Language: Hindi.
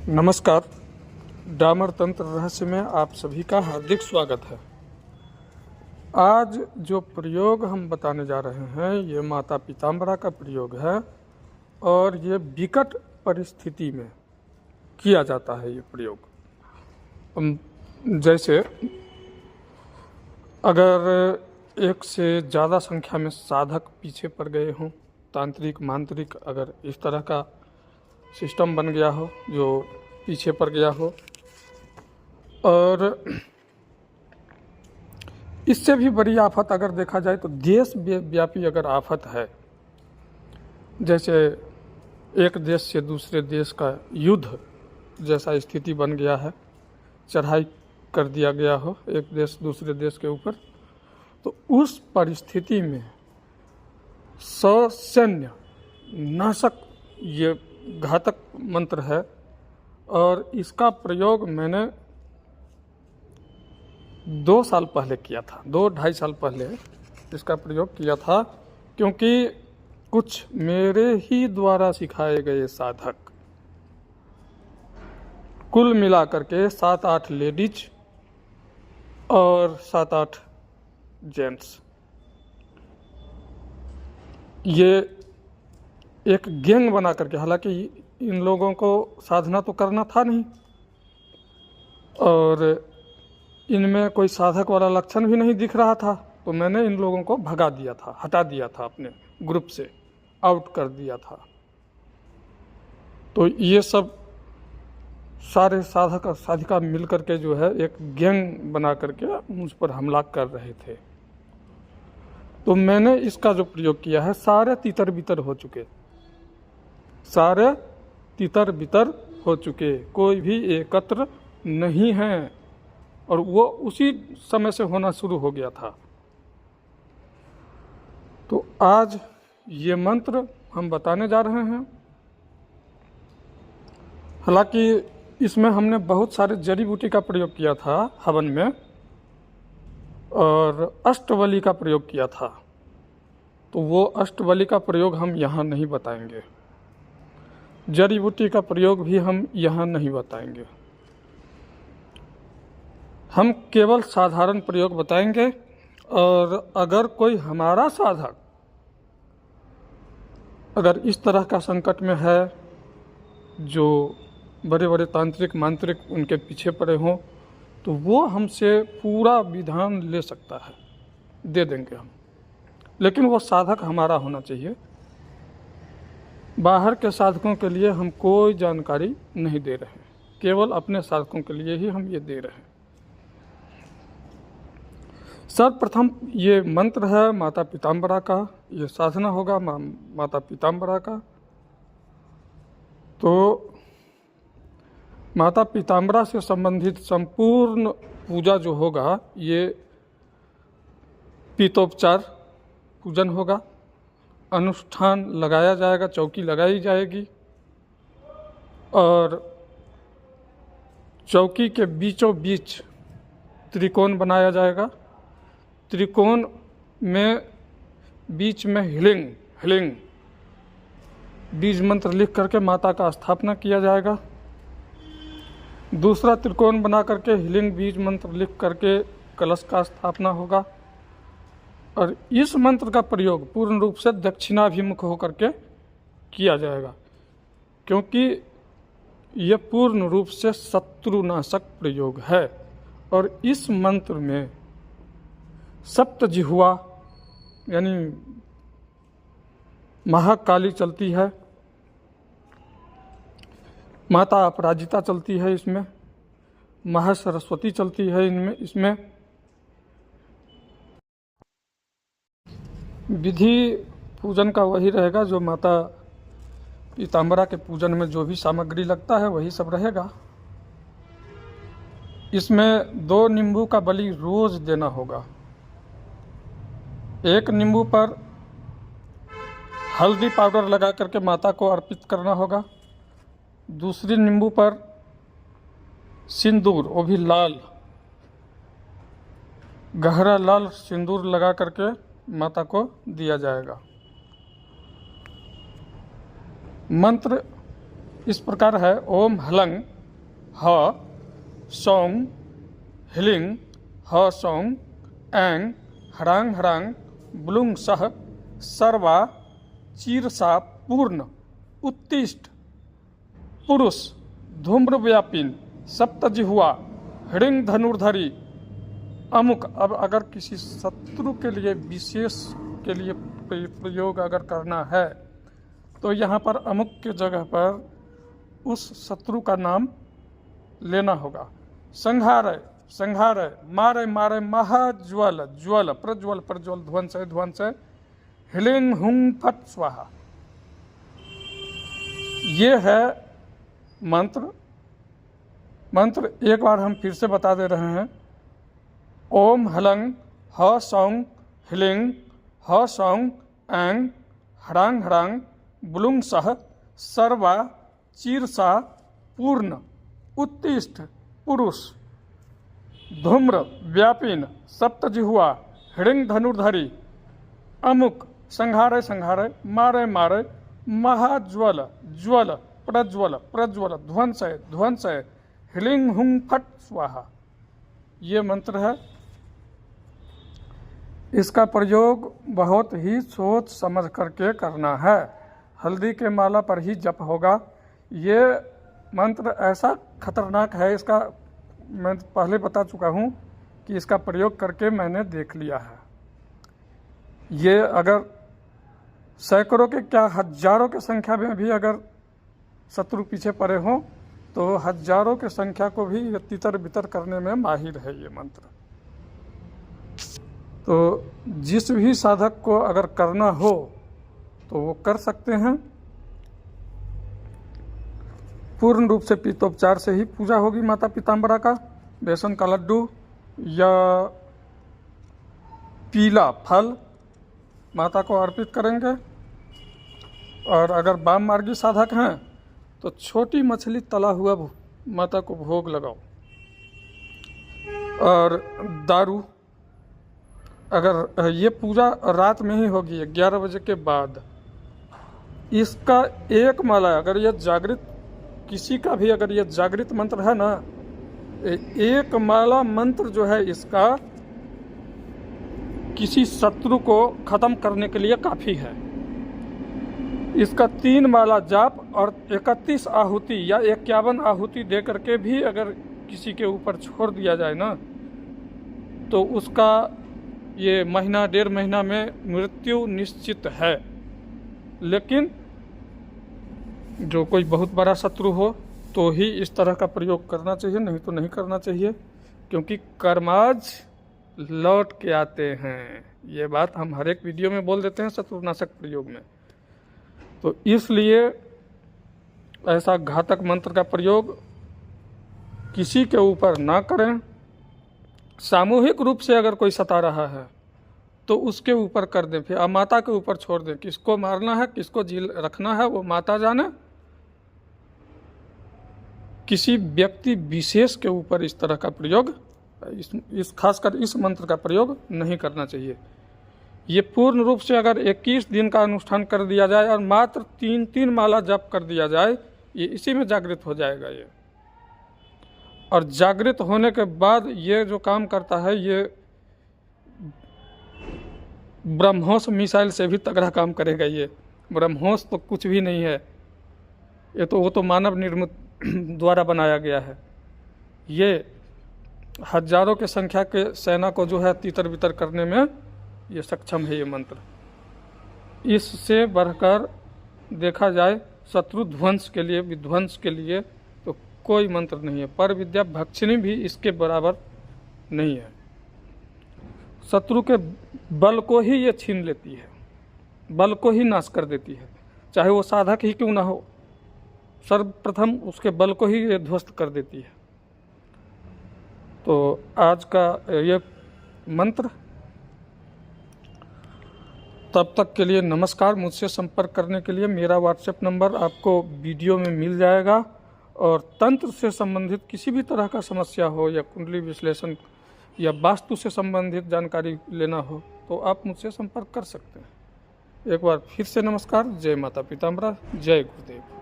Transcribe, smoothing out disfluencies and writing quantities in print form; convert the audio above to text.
नमस्कार। डामर तंत्र रहस्य में आप सभी का हार्दिक स्वागत है। आज जो प्रयोग हम बताने जा रहे हैं ये माता पीताम्बरा का प्रयोग है और ये विकट परिस्थिति में किया जाता है। ये प्रयोग जैसे अगर एक से ज़्यादा संख्या में साधक पीछे पड़ गए हों, तांत्रिक मांत्रिक अगर इस तरह का सिस्टम बन गया हो जो पीछे पड़ गया हो, और इससे भी बड़ी आफत अगर देखा जाए तो देश व्यापी अगर आफत है, जैसे एक देश से दूसरे देश का युद्ध जैसा स्थिति बन गया है, चढ़ाई कर दिया गया हो एक देश दूसरे देश के ऊपर, तो उस परिस्थिति में ससैन्य नाशक ये घातक मंत्र है। और इसका प्रयोग मैंने 2 साल पहले किया था, 2-2.5 साल पहले इसका प्रयोग किया था, क्योंकि कुछ मेरे ही द्वारा सिखाए गए साधक कुल मिलाकर के 7-8 लेडीज और 7-8 जेंट्स, ये एक गैंग बना करके, हालांकि इन लोगों को साधना तो करना था नहीं और इनमें कोई साधक वाला लक्षण भी नहीं दिख रहा था, तो मैंने इन लोगों को भगा दिया था, हटा दिया था, अपने ग्रुप से आउट कर दिया था। तो ये सब सारे साधक और साधिका मिल करके जो है एक गैंग बना करके मुझ पर हमला कर रहे थे। तो मैंने इसका जो प्रयोग किया है, सारे तितर बितर हो चुके, सारे तितर बितर हो चुके, कोई भी एकत्र नहीं है, और वो उसी समय से होना शुरू हो गया था। तो आज ये मंत्र हम बताने जा रहे हैं। हालांकि इसमें हमने बहुत सारे जड़ी बूटी का प्रयोग किया था हवन में, और अष्टबली का प्रयोग किया था, तो वो अष्टबली का प्रयोग हम यहाँ नहीं बताएंगे, जड़ी बूटी का प्रयोग भी हम यहाँ नहीं बताएंगे। हम केवल साधारण प्रयोग बताएंगे। और अगर कोई हमारा साधक अगर इस तरह का संकट में है, जो बड़े बड़े तांत्रिक मांत्रिक उनके पीछे पड़े हों, तो वो हमसे पूरा विधान ले सकता है, दे देंगे हम, लेकिन वो साधक हमारा होना चाहिए। बाहर के साधकों के लिए हम कोई जानकारी नहीं दे रहे हैं, केवल अपने साधकों के लिए ही हम ये दे रहे हैं। सर्वप्रथम ये मंत्र है माता पीताम्बरा का, ये साधना होगा माता पीताम्बरा का। तो माता पीताम्बरा से संबंधित संपूर्ण पूजा जो होगा ये पीतोपचार पूजन होगा, अनुष्ठान लगाया जाएगा, चौकी लगाई जाएगी, और चौकी के बीचों बीच त्रिकोण बनाया जाएगा। त्रिकोण में बीच में हिलिंग बीज मंत्र लिख करके माता का स्थापना किया जाएगा। दूसरा त्रिकोण बना करके हिलिंग बीज मंत्र लिख करके कलश का स्थापना होगा, और इस मंत्र का प्रयोग पूर्ण रूप से दक्षिणाभिमुख होकर के किया जाएगा, क्योंकि यह पूर्ण रूप से शत्रुनाशक प्रयोग है। और इस मंत्र में सप्तजिह्वा यानी महाकाली चलती है, माता अपराजिता चलती है, इसमें महासरस्वती चलती है, इसमें विधि पूजन का वही रहेगा जो माता पीताम्बरा के पूजन में जो भी सामग्री लगता है वही सब रहेगा। इसमें 2 नींबू का बलि रोज देना होगा। एक नींबू पर हल्दी पाउडर लगा करके माता को अर्पित करना होगा, दूसरी नींबू पर सिंदूर, वो भी लाल, गहरा लाल सिंदूर लगा करके माता को दिया जाएगा। मंत्र इस प्रकार है, ओम हलंग ह सौंग ह्लिंग ह सौंग ऐंग ह्रांग ह्रांग ब्लुंग सह सर्वा चीरसा पूर्ण उत्तिष्ठ पुरुष धूम्र व्यापिन सप्तजिह्वा हृंग धनुर्धरी अमुक। अब अगर किसी शत्रु के लिए विशेष के लिए प्रयोग अगर करना है तो यहाँ पर अमुक के जगह पर उस शत्रु का नाम लेना होगा। संहारय संहारय मारय मारय महाज्वल ज्वल प्रज्वल प्रज्वल ध्वंसय ध्वंसय ह्लिंग हुंग फट स्वाहा। ये है मंत्र। मंत्र एक बार हम फिर से बता दे रहे हैं। ओम हलंग ह सौंग ह्लिंग ह सौंग ऐंग ह्रांग ह्रांग ब्लुंग सह सर्वा चीरसा पूर्ण उत्तिष्ठ पुरुष धूम्र व्यापिन सप्तजिह्वा हृंग धनुर्धरी अमुक। संहारय संहारय मारय मारय महाज्वल ज्वल प्रज्वल प्रज्वल ध्वंसय ध्वंसय ह्लिंग हुंग फट स्वाहा। ये मंत्र है। इसका प्रयोग बहुत ही सोच समझ करके करना है। हल्दी के माला पर ही जप होगा। ये मंत्र ऐसा खतरनाक है, इसका मैं पहले बता चुका हूँ कि इसका प्रयोग करके मैंने देख लिया है। ये अगर सैकड़ों के क्या हजारों की संख्या में भी अगर शत्रु पीछे पड़े हों तो हजारों की संख्या को भी तितर बितर करने में माहिर है ये मंत्र। तो जिस भी साधक को अगर करना हो तो वो कर सकते हैं। पूर्ण रूप से पीतोपचार से ही पूजा होगी माता पीताम्बरा का। बेसन का लड्डू या पीला फल माता को अर्पित करेंगे। और अगर वाम मार्गी साधक हैं तो छोटी मछली तला हुआ माता को भोग लगाओ। और दारू, अगर ये पूजा रात में ही होगी 11 बजे के बाद। इसका एक माला अगर ये जागृत, किसी का भी अगर ये जागृत मंत्र है ना, एक माला मंत्र जो है इसका किसी शत्रु को खत्म करने के लिए काफ़ी है। इसका 3 माला जाप और 31 आहुति या 51 आहुति दे करके भी अगर किसी के ऊपर छोड़ दिया जाए ना तो उसका ये महीना 1.5 महीना में मृत्यु निश्चित है। लेकिन जो कोई बहुत बड़ा शत्रु हो तो ही इस तरह का प्रयोग करना चाहिए, नहीं तो नहीं करना चाहिए, क्योंकि कर्माज लौट के आते हैं। ये बात हम हर एक वीडियो में बोल देते हैं शत्रुनाशक प्रयोग में। तो इसलिए ऐसा घातक मंत्र का प्रयोग किसी के ऊपर ना करें। सामूहिक रूप से अगर कोई सता रहा है तो उसके ऊपर कर दें, फिर माता के ऊपर छोड़ दें। किसको मारना है, किसको जेल रखना है वो माता जाने। किसी व्यक्ति विशेष के ऊपर इस तरह का प्रयोग, इस खासकर इस मंत्र का प्रयोग नहीं करना चाहिए। ये पूर्ण रूप से अगर 21 दिन का अनुष्ठान कर दिया जाए और मात्र 3-3 माला जप कर दिया जाए, ये इसी में जागृत हो जाएगा ये। और जागृत होने के बाद ये जो काम करता है ये ब्रह्मोस मिसाइल से भी तगड़ा काम करेगा। ये ब्रह्मोस तो कुछ भी नहीं है, ये तो वो तो मानव निर्मित द्वारा बनाया गया है। ये हजारों की संख्या के सेना को जो है तितर बितर करने में ये सक्षम है ये मंत्र। इससे बढ़कर देखा जाए शत्रु ध्वंस के लिए, विध्वंस के लिए तो कोई मंत्र नहीं है। पर विद्या भक्षिणी भी इसके बराबर नहीं है। शत्रु के बल को ही ये छीन लेती है, बल को ही नाश कर देती है, चाहे वो साधक ही क्यों ना हो। सर्वप्रथम उसके बल को ही ये ध्वस्त कर देती है। तो आज का ये मंत्र, तब तक के लिए नमस्कार। मुझसे संपर्क करने के लिए मेरा व्हाट्सएप नंबर आपको वीडियो में मिल जाएगा। और तंत्र से संबंधित किसी भी तरह का समस्या हो या कुंडली विश्लेषण या वास्तु से संबंधित जानकारी लेना हो तो आप मुझसे संपर्क कर सकते हैं। एक बार फिर से नमस्कार। जय माता पीताम्बरा, जय गुरुदेव।